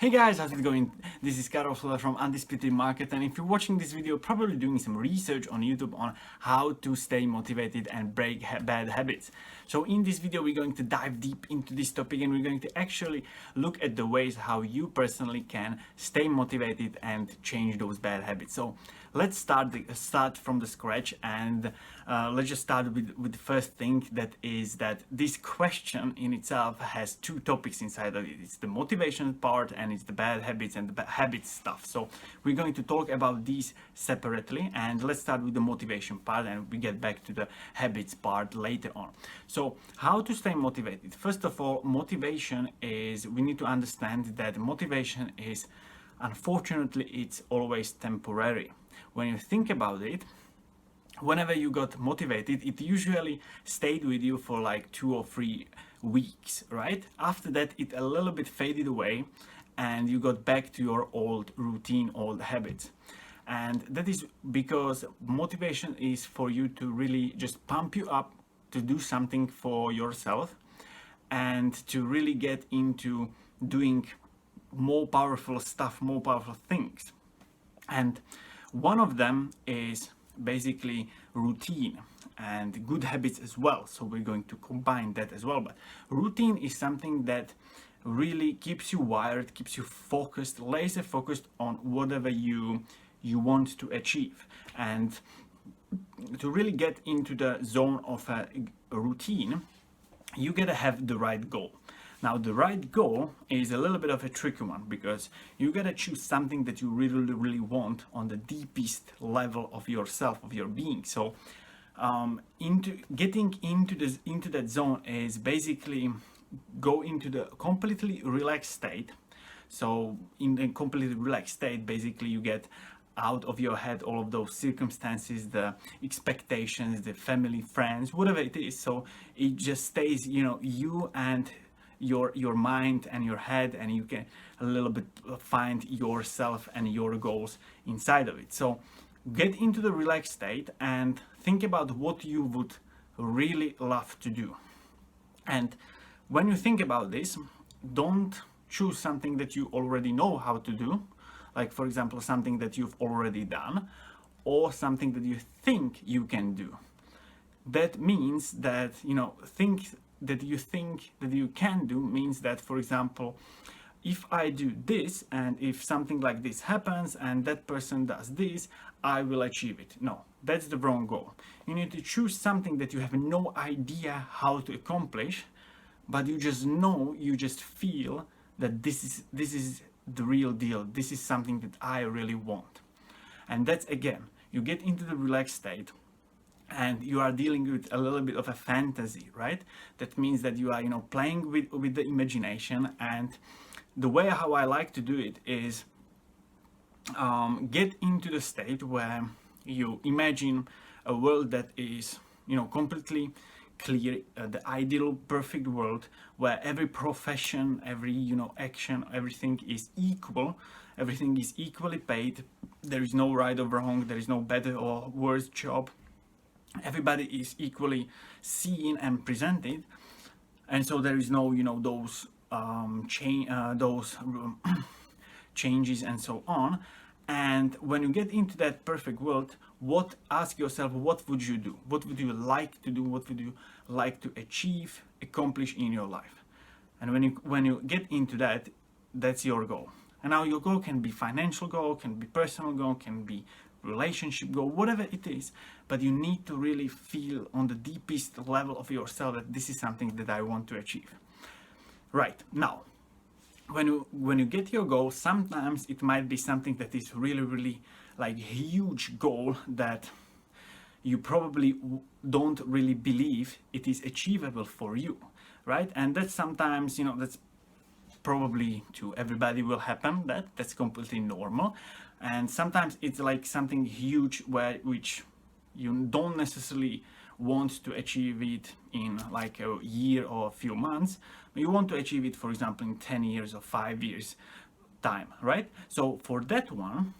Hey guys, how's it going? This is Karol from Undisputed Market, and if you're watching this video, probably doing some research on YouTube on how to stay motivated and break bad habits. So in this video, we're going to dive deep into this topic, and we're going to actually look at the ways how you personally can stay motivated and change those bad habits. So let's start from the scratch, and let's just start with the first thing, that is that this question in itself has two topics inside of it. It's the motivation part and it's the bad habits and the bad habits stuff. So we're going to talk about these separately, and let's start with the motivation part and we get back to the habits part later on. So how to stay motivated? First of all, motivation is, we need to understand that motivation is, unfortunately, it's always temporary. When you think about it, whenever you got motivated, it usually stayed with you for like 2 or 3 weeks, right? After that, it a little bit faded away and you got back to your old routine, old habits. And that is because motivation is for you to really just pump you up to do something for yourself and to really get into doing more powerful stuff, more powerful things. And one of them is basically routine and good habits as well. So we're going to combine that as well. But routine is something that really keeps you wired, keeps you focused, laser focused on whatever you want to achieve. And to really get into the zone of a routine, you gotta have the right goal. Now, the right goal is a little bit of a tricky one, because you gotta choose something that you really want on the deepest level of yourself, of your being. So getting into that zone is basically go into the completely relaxed state. So in the completely relaxed state, basically you get out of your head all of those circumstances, the expectations, the family, friends, whatever it is. So it just stays, you and your mind and your head, and you can a little bit find yourself and your goals inside of it. So get into the relaxed state and think about what you would really love to do. And when you think about this, don't choose something that you already know how to do, like for example something that you've already done, or something that you think you can do. That means that think that you can do means that, for example, if I do this and if something like this happens and that person does this, I will achieve it. No, that's the wrong goal. You need to choose something that you have no idea how to accomplish, but you just feel that this is the real deal. This is something that I really want. And that's, again, you get into the relaxed state and you are dealing with a little bit of a fantasy, right? That means that you are, playing with the imagination. And the way how I like to do it is get into the state where you imagine a world that is, completely clear, the ideal perfect world where every profession, every action, everything is equal, everything is equally paid, there is no right or wrong, there is no better or worse job, everybody is equally seen and presented. And so there is no those changes and so on. And when you get into that perfect world, ask yourself, what would you do? What would you like to do? What would you like to achieve, accomplish in your life? And when you get into that, that's your goal. And now your goal can be financial goal, can be personal goal, can be relationship goal, whatever it is. But you need to really feel on the deepest level of yourself that this is something that I want to achieve. Right, now, when you get your goal, sometimes it might be something that is really like huge goal that you probably don't really believe it is achievable for you, right? And that's sometimes, that's probably to everybody will happen. That's completely normal. And sometimes it's like something huge which you don't necessarily want to achieve it in like a year or a few months. You want to achieve it, for example, in 10 years or 5 years time, right? So for that one,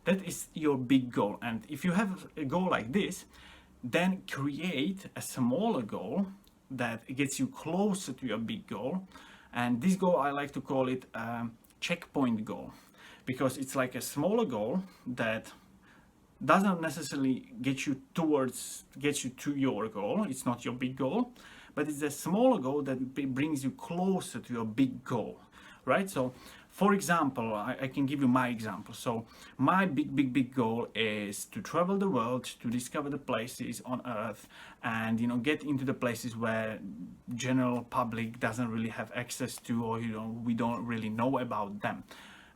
that is your big goal. And if you have a goal like this, then create a smaller goal that gets you closer to your big goal. And this goal, I like to call it checkpoint goal, because it's like a smaller goal that doesn't necessarily get you to your goal. It's not your big goal, but it's a smaller goal that brings you closer to your big goal, right? So for example, I can give you my example. So my big goal is to travel the world, to discover the places on earth, and get into the places where general public doesn't really have access to, or we don't really know about them.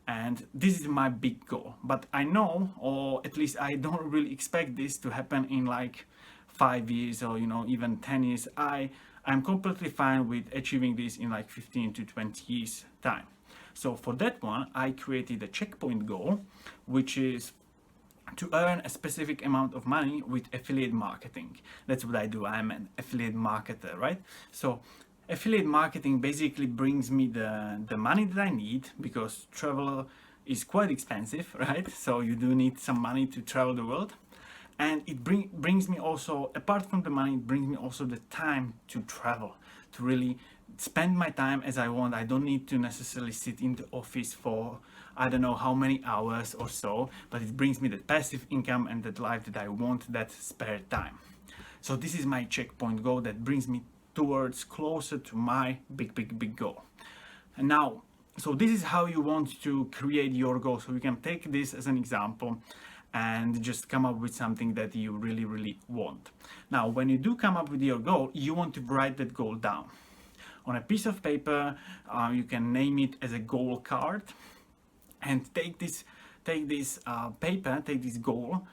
And this is my big goal, but I know, or at least I don't really expect this to happen in like 5 years or even 10 years. I'm completely fine with achieving this in like 15 to 20 years time. So for that one, I created a checkpoint goal, which is to earn a specific amount of money with affiliate marketing. That's what I do. I'm an affiliate marketer, right? So affiliate marketing basically brings me the money that I need, because travel is quite expensive, right? So you do need some money to travel the world. And it brings me also, apart from the money, it brings me also the time to travel, to really spend my time as I want. I don't need to necessarily sit in the office for I don't know how many hours or so, but it brings me the passive income and that life that I want, that spare time. So this is my checkpoint goal that brings me towards closer to my big goal. And now, so this is how you want to create your goal. So you can take this as an example and just come up with something that you really want. Now, when you do come up with your goal, you want to write that goal down on a piece of paper. You can name it as a goal card, and take this paper, take this goal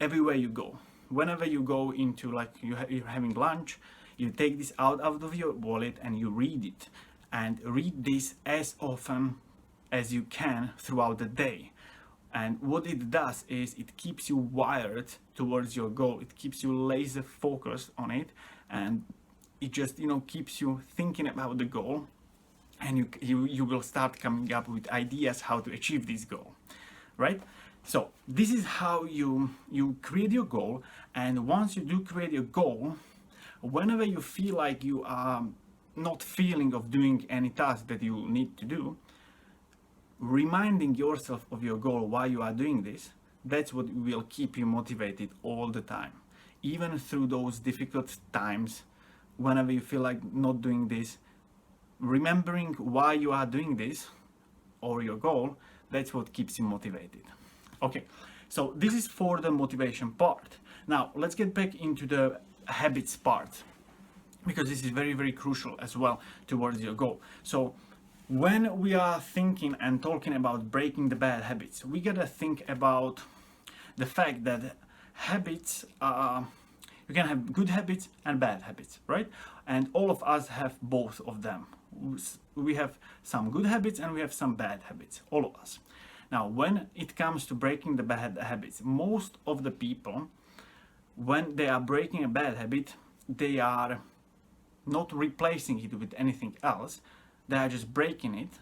everywhere you go. Whenever you go into, like, you're having lunch, you take this out of your wallet and you read it, and read this as often as you can throughout the day. And what it does is it keeps you wired towards your goal. It keeps you laser focused on it, and it just keeps you thinking about the goal, and you will start coming up with ideas how to achieve this goal, right? So this is how you create your goal. And once you do create your goal, whenever you feel like you are not feeling of doing any task that you need to do, reminding yourself of your goal while you are doing this, that's what will keep you motivated all the time, even through those difficult times. Whenever you feel like not doing this, remembering why you are doing this or your goal, that's what keeps you motivated. Okay, so this is for the motivation part. Now let's get back into the habits part, because this is very crucial as well towards your goal. So when we are thinking and talking about breaking the bad habits, we gotta think about the fact that habits are, you can have good habits and bad habits, right? And all of us have both of them. We have some good habits and we have some bad habits, all of us. Now, when it comes to breaking the bad habits, most of the people, when they are breaking a bad habit, they are not replacing it with anything else. They are just breaking it.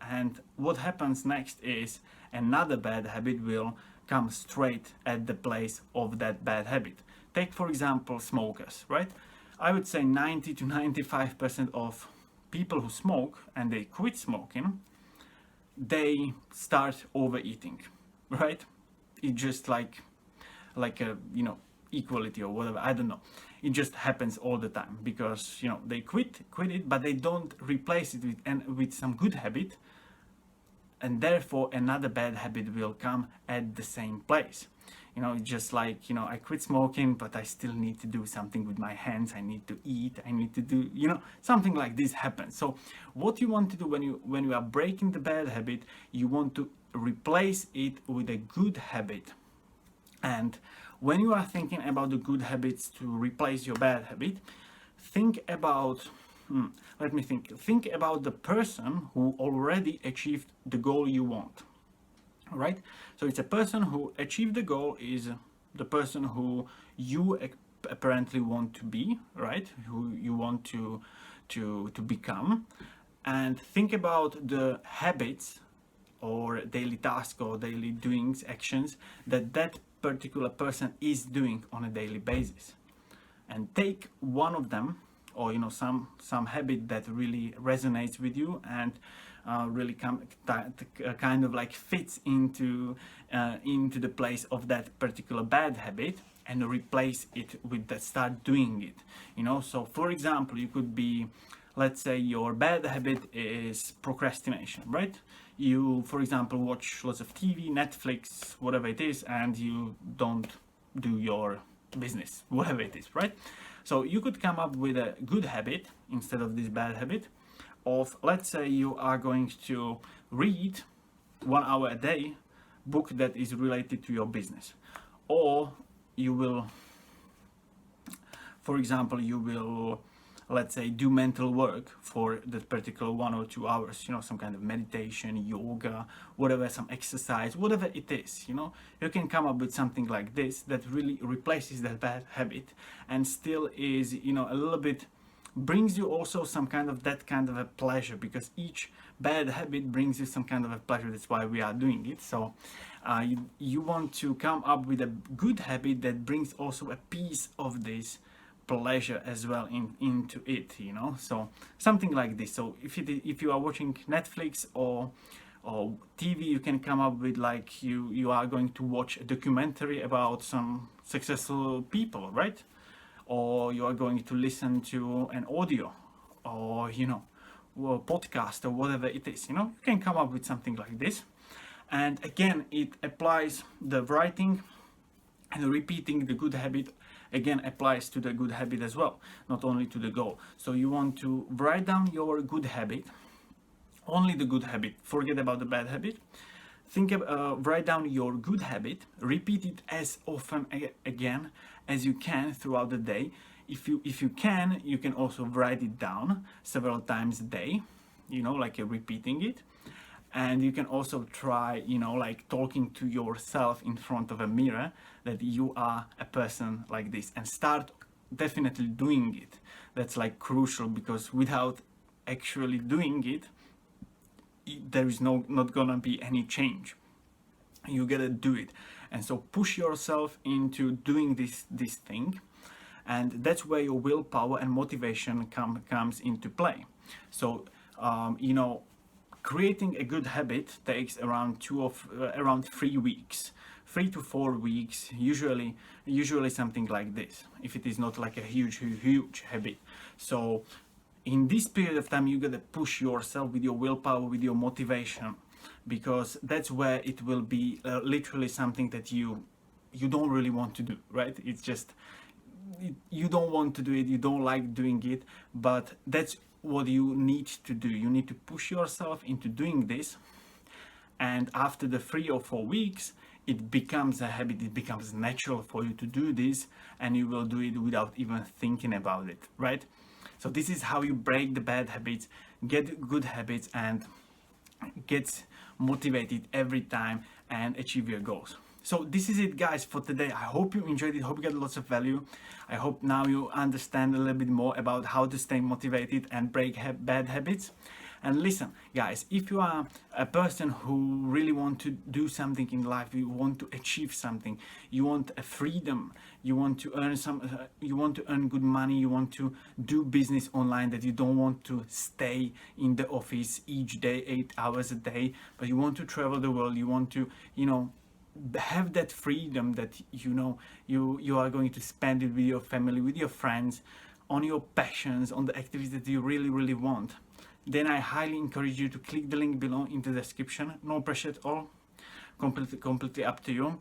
And what happens next is another bad habit will come straight at the place of that bad habit. Take, for example, smokers, right? I would say 90 to 95% of people who smoke and they quit smoking, they start overeating, right? It's just like a equality or whatever, I don't know. It just happens all the time, because they quit it, but they don't replace it with some good habit, and therefore another bad habit will come at the same place. It's just like, I quit smoking, but I still need to do something with my hands. I need to eat. I need to do, something like this happens. So what you want to do when you are breaking the bad habit, you want to replace it with a good habit. And when you are thinking about the good habits to replace your bad habit, think about, think about the person who already achieved the goal you want. Right? So it's a person who achieved the goal, is the person who you apparently want to be, right? Who you want to become. And think about the habits or daily tasks or daily doings, actions that particular person is doing on a daily basis. And take one of them, or some habit that really resonates with you, and really kind of like fits into the place of that particular bad habit, and replace it with that, start doing it, you know. So for example, you could be, let's say your bad habit is procrastination, right? You, for example, watch lots of TV, Netflix, whatever it is, and you don't do your business, whatever it is, right? So you could come up with a good habit instead of this bad habit of, let's say you are going to read 1 hour a day book that is related to your business, or you will, for example, you will, let's say, do mental work for that particular 1 or 2 hours, you know, some kind of meditation, yoga, whatever, some exercise, whatever it is, you know. You can come up with something like this that really replaces that bad habit and still is, you know, a little bit brings you also some kind of that kind of a pleasure, because each bad habit brings you some kind of a pleasure. That's why we are doing it. So you want to come up with a good habit that brings also a piece of this pleasure as well into it, you know. So something like this. So if you are watching Netflix or TV, you can come up with, like, you are going to watch a documentary about some successful people, right? Or you are going to listen to an audio, or, you know, a podcast, or whatever it is, you know. You can come up with something like this. And again, it applies, the writing and repeating the good habit again applies to the good habit as well, not only to the goal. So you want to write down your good habit, only the good habit, forget about the bad habit. Write down your good habit, repeat it as often again as you can throughout the day. If you can, you can also write it down several times a day, you know, like repeating it. And you can also try, you know, like talking to yourself in front of a mirror that you are a person like this, and start definitely doing it. That's like crucial, because without actually doing it, there is not gonna be any change. You gotta do it. And so push yourself into doing this thing, and that's where your willpower and motivation comes into play. So you know, creating a good habit takes around 3 weeks, 3 to 4 weeks, usually something like this, if it is not like a huge habit. So in this period of time, you gotta push yourself with your willpower, with your motivation, because that's where it will be literally something that you don't really want to do, right? It's just, you don't want to do it, you don't like doing it, but that's what you need to do. You need to push yourself into doing this, and after the 3 or 4 weeks, it becomes a habit, it becomes natural for you to do this, and you will do it without even thinking about it, right? So this is how you break the bad habits, get good habits, and get motivated every time and achieve your goals. So this is it, guys, for today. I hope you enjoyed it, hope you got lots of value. I hope now you understand a little bit more about how to stay motivated and break bad habits. And listen, guys, if you are a person who really want to do something in life, you want to achieve something, you want a freedom, you want to earn good money, you want to do business online, that you don't want to stay in the office each day 8 hours a day, but you want to travel the world, you want to, you know, have that freedom that, you know, you are going to spend it with your family, with your friends, on your passions, on the activities that you really want, then I highly encourage you to click the link below in the description. No pressure at all, completely up to you.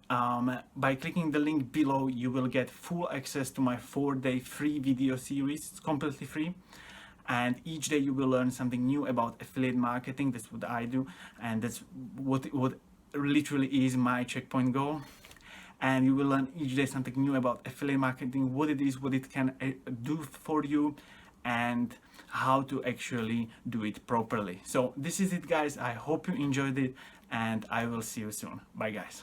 By clicking the link below, you will get full access to my 4-day free video series. It's completely free, and each day you will learn something new about affiliate marketing. That's what I do, and that's what literally is my checkpoint goal. And you will learn each day something new about affiliate marketing, what it is, what it can do for you, and how to actually do it properly. So this is it, guys. I hope you enjoyed it, and I will see you soon. Bye, guys.